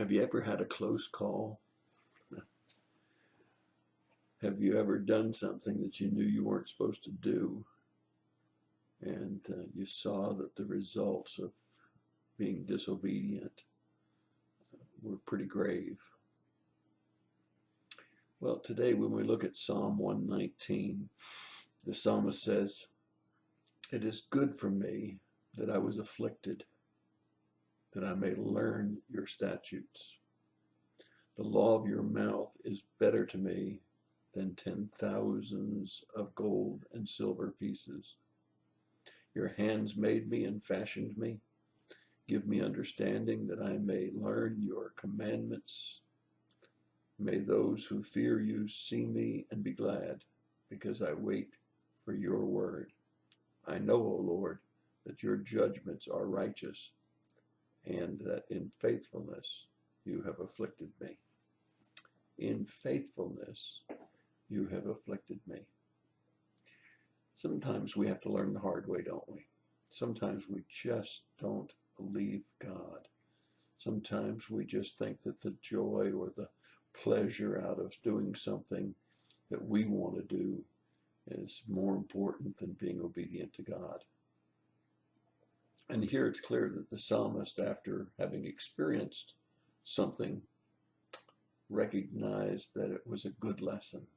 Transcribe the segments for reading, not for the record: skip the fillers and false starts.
Have you ever had a close call? Have you ever done something that you knew you weren't supposed to do, and you saw that the results of being disobedient were pretty grave? Well, today when we look at Psalm 119, the psalmist says, "It is good for me that I was afflicted, that I may learn your statutes. The law of your mouth is better to me than 10,000s of gold and silver pieces. Your hands made me and fashioned me. Give me understanding that I may learn your commandments. May those who fear you see me and be glad, because I wait for your word. I know, O Lord, that your judgments are righteous, and that in faithfulness you have afflicted me. In faithfulness you have afflicted me." Sometimes we have to learn the hard way, don't we? Sometimes we just don't believe God. Sometimes we just think that the joy or the pleasure out of doing something that we want to do is more important than being obedient to God. And here it's clear that the psalmist, after having experienced something, recognized that it was a good lesson,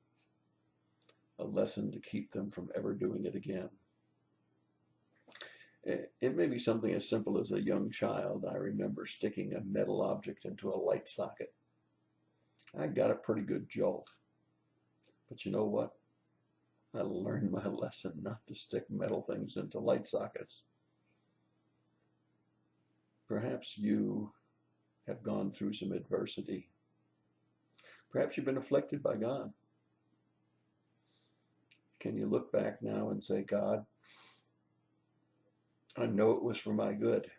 a lesson to keep them from ever doing it again. It may be something as simple as a young child. I remember sticking a metal object into a light socket. I got a pretty good jolt. But you know what? I learned my lesson not to stick metal things into light sockets. Perhaps you have gone through some adversity. Perhaps you've been afflicted by God. Can you look back now and say, "God, I know it was for my good,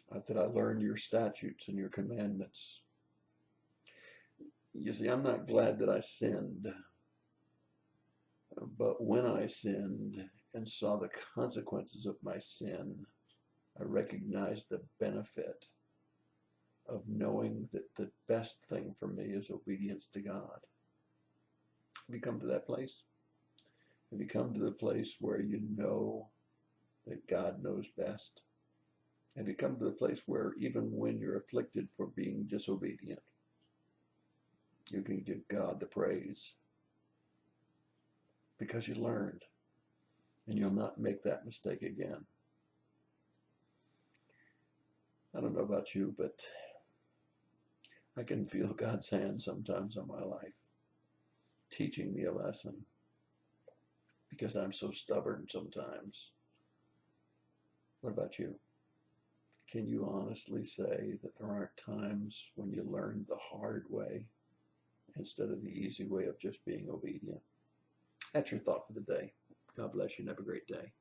that I learned your statutes and your commandments." You see, I'm not glad that I sinned, but when I sinned and saw the consequences of my sin, I recognized the benefit of knowing that the best thing for me is obedience to God. Have you come to that place? Have you come to the place where you know that God knows best? Have you come to the place where even when you're afflicted for being disobedient, you can give God the praise because you learned and you'll not make that mistake again? I don't know about you, but I can feel God's hand sometimes on my life, teaching me a lesson because I'm so stubborn sometimes. What about you? Can you honestly say that there aren't times when you learned the hard way instead of the easy way of just being obedient? That's your thought for the day. God bless you and have a great day.